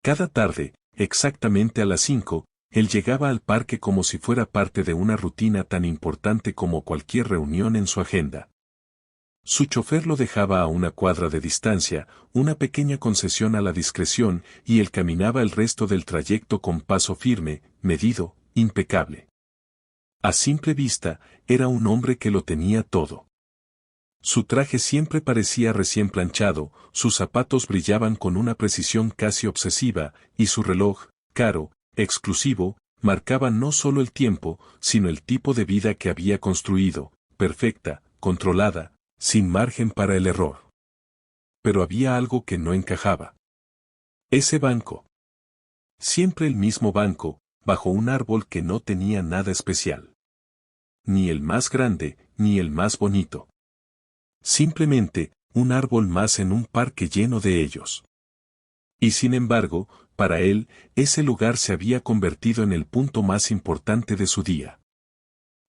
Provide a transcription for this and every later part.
Cada tarde, exactamente a las 5, él llegaba al parque como si fuera parte de una rutina tan importante como cualquier reunión en su agenda. Su chofer lo dejaba a una cuadra de distancia, una pequeña concesión a la discreción, y él caminaba el resto del trayecto con paso firme, medido, impecable. A simple vista, era un hombre que lo tenía todo. Su traje siempre parecía recién planchado, sus zapatos brillaban con una precisión casi obsesiva, y su reloj, caro, exclusivo, marcaba no solo el tiempo, sino el tipo de vida que había construido, perfecta, controlada, sin margen para el error. Pero había algo que no encajaba. Ese banco. Siempre el mismo banco, bajo un árbol que no tenía nada especial. Ni el más grande, ni el más bonito. Simplemente, un árbol más en un parque lleno de ellos. Y sin embargo, para él, ese lugar se había convertido en el punto más importante de su día.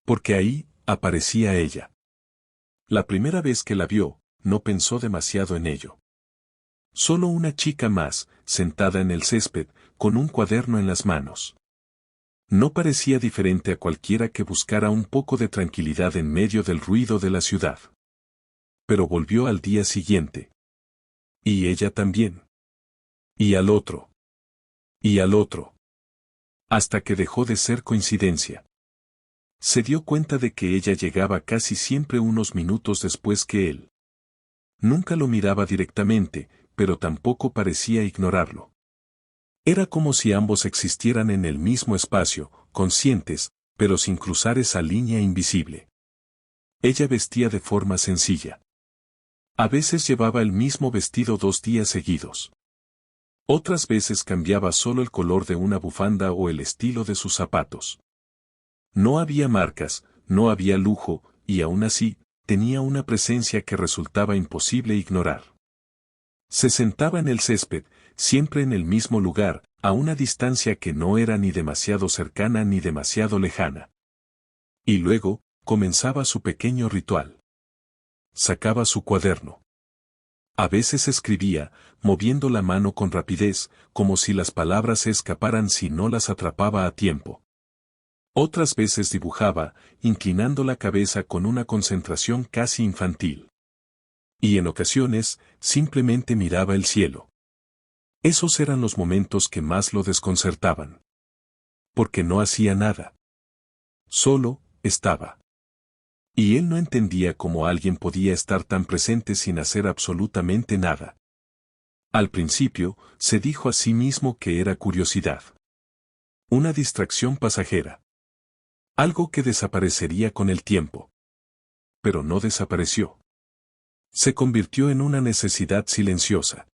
Porque ahí, aparecía ella. La primera vez que la vio, no pensó demasiado en ello. Solo una chica más, sentada en el césped, con un cuaderno en las manos. No parecía diferente a cualquiera que buscara un poco de tranquilidad en medio del ruido de la ciudad. Pero volvió al día siguiente. Y ella también. Y al otro. Y al otro. Hasta que dejó de ser coincidencia. Se dio cuenta de que ella llegaba casi siempre unos minutos después que él. Nunca lo miraba directamente, pero tampoco parecía ignorarlo. Era como si ambos existieran en el mismo espacio, conscientes, pero sin cruzar esa línea invisible. Ella vestía de forma sencilla. A veces llevaba el mismo vestido 2 días seguidos. Otras veces cambiaba solo el color de una bufanda o el estilo de sus zapatos. No había marcas, no había lujo, y aún así, tenía una presencia que resultaba imposible ignorar. Se sentaba en el césped, siempre en el mismo lugar, a una distancia que no era ni demasiado cercana ni demasiado lejana. Y luego, comenzaba su pequeño ritual. Sacaba su cuaderno. A veces escribía, moviendo la mano con rapidez, como si las palabras se escaparan si no las atrapaba a tiempo. Otras veces dibujaba, inclinando la cabeza con una concentración casi infantil. Y en ocasiones, simplemente miraba el cielo. Esos eran los momentos que más lo desconcertaban. Porque no hacía nada. Solo, estaba. Y él no entendía cómo alguien podía estar tan presente sin hacer absolutamente nada. Al principio, se dijo a sí mismo que era curiosidad. Una distracción pasajera. Algo que desaparecería con el tiempo. Pero no desapareció. Se convirtió en una necesidad silenciosa.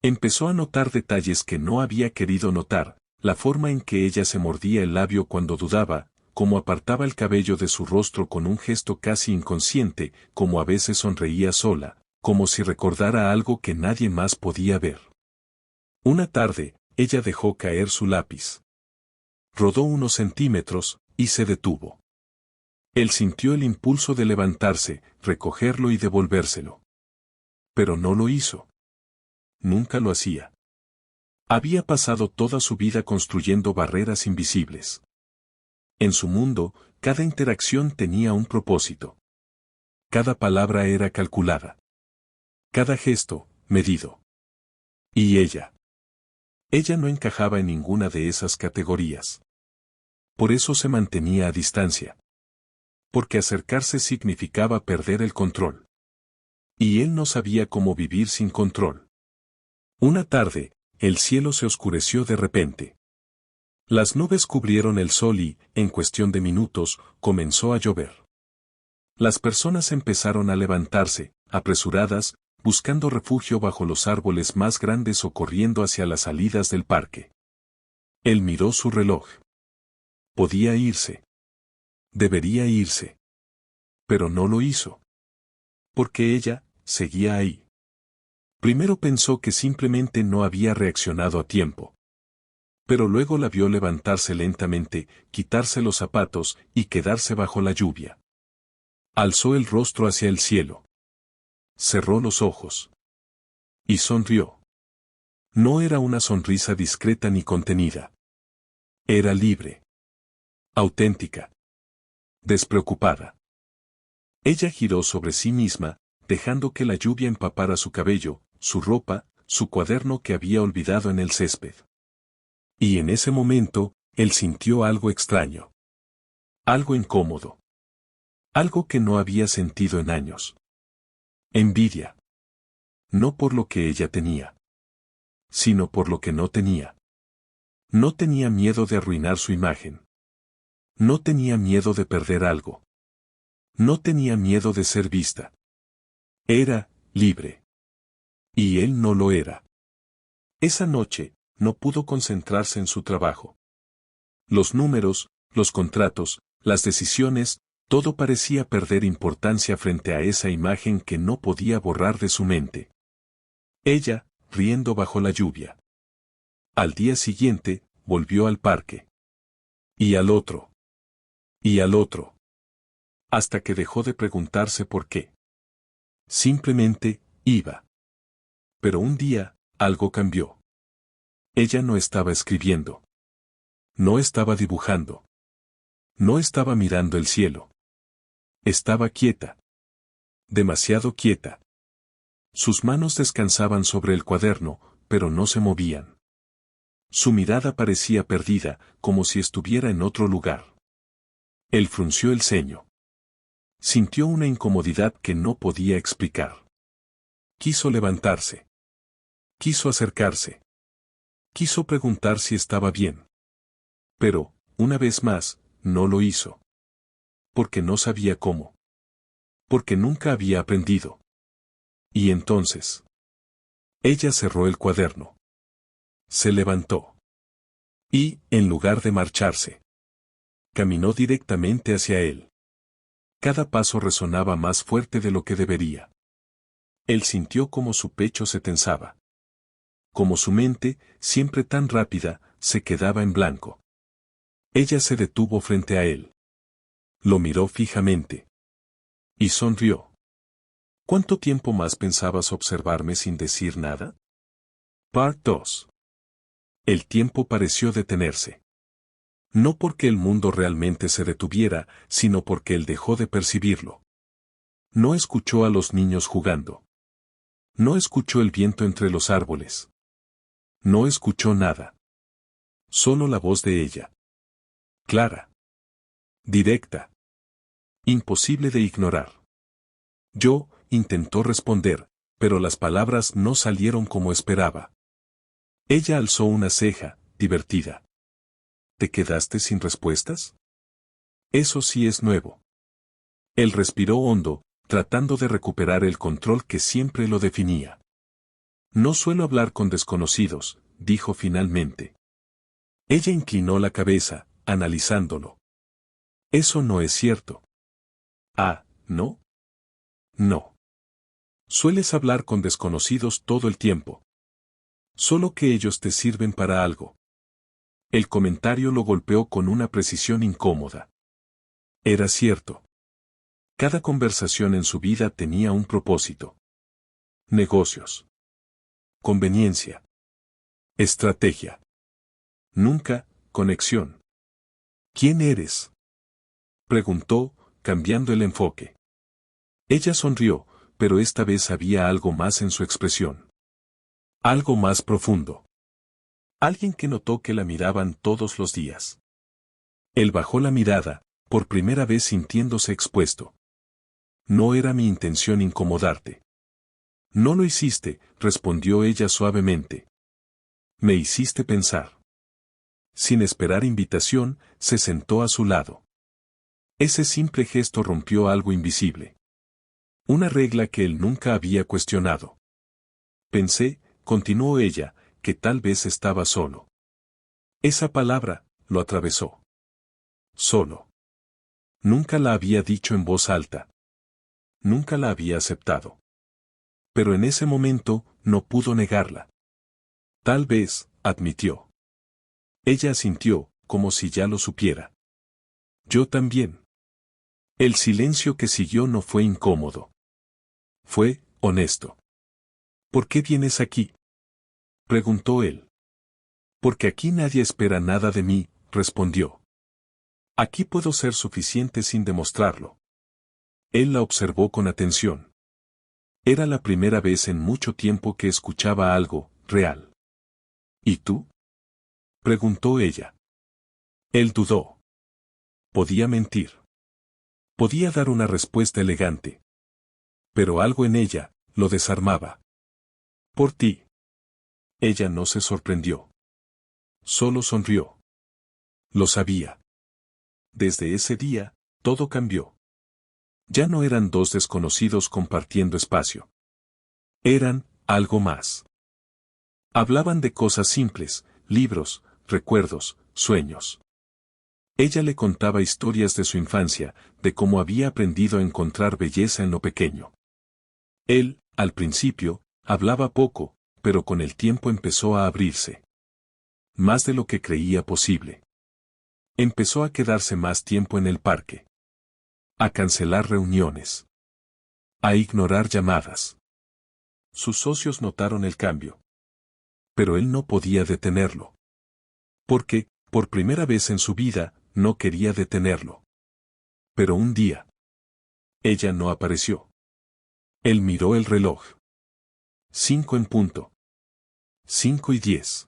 Empezó a notar detalles que no había querido notar, la forma en que ella se mordía el labio cuando dudaba, cómo apartaba el cabello de su rostro con un gesto casi inconsciente, como a veces sonreía sola, como si recordara algo que nadie más podía ver. Una tarde, ella dejó caer su lápiz. Rodó unos centímetros, y se detuvo. Él sintió el impulso de levantarse, recogerlo y devolvérselo. Pero no lo hizo. Nunca lo hacía. Había pasado toda su vida construyendo barreras invisibles. En su mundo, cada interacción tenía un propósito. Cada palabra era calculada. Cada gesto, medido. Y ella. Ella no encajaba en ninguna de esas categorías. Por eso se mantenía a distancia. Porque acercarse significaba perder el control. Y él no sabía cómo vivir sin control. Una tarde, el cielo se oscureció de repente. Las nubes cubrieron el sol y, en cuestión de minutos, comenzó a llover. Las personas empezaron a levantarse, apresuradas, buscando refugio bajo los árboles más grandes o corriendo hacia las salidas del parque. Él miró su reloj. Podía irse. Debería irse. Pero no lo hizo. Porque ella, seguía ahí. Primero pensó que simplemente no había reaccionado a tiempo. Pero luego la vio levantarse lentamente, quitarse los zapatos y quedarse bajo la lluvia. Alzó el rostro hacia el cielo. Cerró los ojos. Y sonrió. No era una sonrisa discreta ni contenida. Era libre. Auténtica. Despreocupada. Ella giró sobre sí misma, dejando que la lluvia empapara su cabello, su ropa, su cuaderno que había olvidado en el césped. Y en ese momento, él sintió algo extraño. Algo incómodo. Algo que no había sentido en años. Envidia. No por lo que ella tenía, sino por lo que no tenía. No tenía miedo de arruinar su imagen. No tenía miedo de perder algo. No tenía miedo de ser vista. Era libre. Y él no lo era. Esa noche, no pudo concentrarse en su trabajo. Los números, los contratos, las decisiones, todo parecía perder importancia frente a esa imagen que no podía borrar de su mente. Ella, riendo bajo la lluvia. Al día siguiente, volvió al parque. Y al otro. Y al otro. Hasta que dejó de preguntarse por qué. Simplemente, iba. Pero un día, algo cambió. Ella no estaba escribiendo. No estaba dibujando. No estaba mirando el cielo. Estaba quieta. Demasiado quieta. Sus manos descansaban sobre el cuaderno, pero no se movían. Su mirada parecía perdida, como si estuviera en otro lugar. Él frunció el ceño. Sintió una incomodidad que no podía explicar. Quiso levantarse. Quiso acercarse. Quiso preguntar si estaba bien. Pero, una vez más, no lo hizo. Porque no sabía cómo. Porque nunca había aprendido. Y entonces. Ella cerró el cuaderno. Se levantó. Y, en lugar de marcharse, caminó directamente hacia él. Cada paso resonaba más fuerte de lo que debería. Él sintió como su pecho se tensaba. Como su mente, siempre tan rápida, se quedaba en blanco. Ella se detuvo frente a él. Lo miró fijamente. Y sonrió. ¿Cuánto tiempo más pensabas observarme sin decir nada? Part 2. El tiempo pareció detenerse. No porque el mundo realmente se detuviera, sino porque él dejó de percibirlo. No escuchó a los niños jugando. No escuchó el viento entre los árboles. No escuchó nada. Solo la voz de ella. Clara. Directa. Imposible de ignorar. Yo, intentó responder, pero las palabras no salieron como esperaba. Ella alzó una ceja, divertida. ¿Te quedaste sin respuestas? Eso sí es nuevo. Él respiró hondo, tratando de recuperar el control que siempre lo definía. No suelo hablar con desconocidos, dijo finalmente. Ella inclinó la cabeza, analizándolo. Eso no es cierto. Ah, ¿no? No. Sueles hablar con desconocidos todo el tiempo. Solo que ellos te sirven para algo. El comentario lo golpeó con una precisión incómoda. Era cierto. Cada conversación en su vida tenía un propósito. Negocios. Conveniencia. Estrategia. Nunca, conexión. ¿Quién eres? Preguntó, cambiando el enfoque. Ella sonrió, pero esta vez había algo más en su expresión. Algo más profundo. Alguien que notó que la miraban todos los días. Él bajó la mirada, por primera vez sintiéndose expuesto. No era mi intención incomodarte. No lo hiciste, respondió ella suavemente. Me hiciste pensar. Sin esperar invitación, se sentó a su lado. Ese simple gesto rompió algo invisible. Una regla que él nunca había cuestionado. Pensé, continuó ella, que tal vez estaba solo. Esa palabra, lo atravesó. Solo. Nunca la había dicho en voz alta. Nunca la había aceptado. Pero en ese momento, no pudo negarla. Tal vez, admitió. Ella asintió, como si ya lo supiera. Yo también. El silencio que siguió no fue incómodo. Fue, honesto. ¿Por qué vienes aquí? Preguntó él. Porque aquí nadie espera nada de mí, respondió. Aquí puedo ser suficiente sin demostrarlo. Él la observó con atención. Era la primera vez en mucho tiempo que escuchaba algo real. ¿Y tú? Preguntó ella. Él dudó. Podía mentir. Podía dar una respuesta elegante. Pero algo en ella lo desarmaba. Por ti. Ella no se sorprendió. Solo sonrió. Lo sabía. Desde ese día, todo cambió. Ya no eran dos desconocidos compartiendo espacio. Eran algo más. Hablaban de cosas simples, libros, recuerdos, sueños. Ella le contaba historias de su infancia, de cómo había aprendido a encontrar belleza en lo pequeño. Él, al principio, hablaba poco, pero con el tiempo empezó a abrirse. Más de lo que creía posible. Empezó a quedarse más tiempo en el parque. A cancelar reuniones. A ignorar llamadas. Sus socios notaron el cambio. Pero él no podía detenerlo. Porque, por primera vez en su vida, no quería detenerlo. Pero un día. Ella no apareció. Él miró el reloj. 5 en punto. 5:10.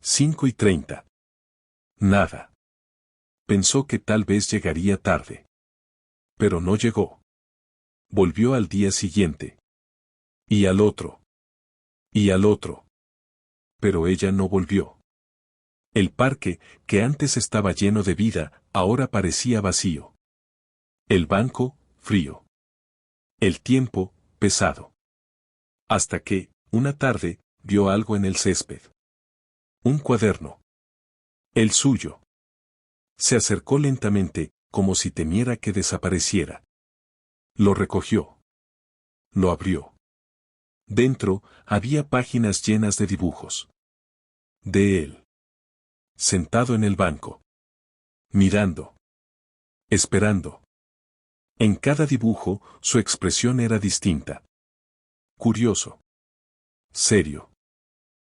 5:30. Nada. Pensó que tal vez llegaría tarde. Pero no llegó. Volvió al día siguiente. Y al otro. Y al otro. Pero ella no volvió. El parque, que antes estaba lleno de vida, ahora parecía vacío. El banco, frío. El tiempo, pesado. Hasta que, una tarde, vio algo en el césped. Un cuaderno. El suyo. Se acercó lentamente, como si temiera que desapareciera. Lo recogió. Lo abrió. Dentro, había páginas llenas de dibujos. De él. Sentado en el banco. Mirando. Esperando. En cada dibujo, su expresión era distinta. Curioso. Serio.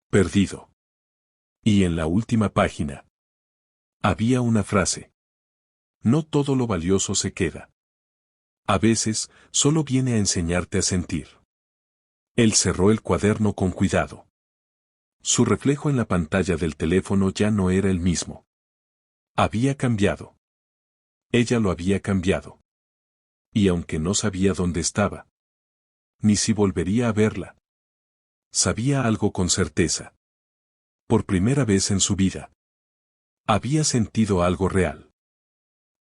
Perdido. Y en la última página. Había una frase. No todo lo valioso se queda. A veces, solo viene a enseñarte a sentir. Él cerró el cuaderno con cuidado. Su reflejo en la pantalla del teléfono ya no era el mismo. Había cambiado. Ella lo había cambiado. Y aunque no sabía dónde estaba, ni si volvería a verla, sabía algo con certeza. Por primera vez en su vida, había sentido algo real.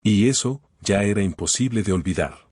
Y eso ya era imposible de olvidar.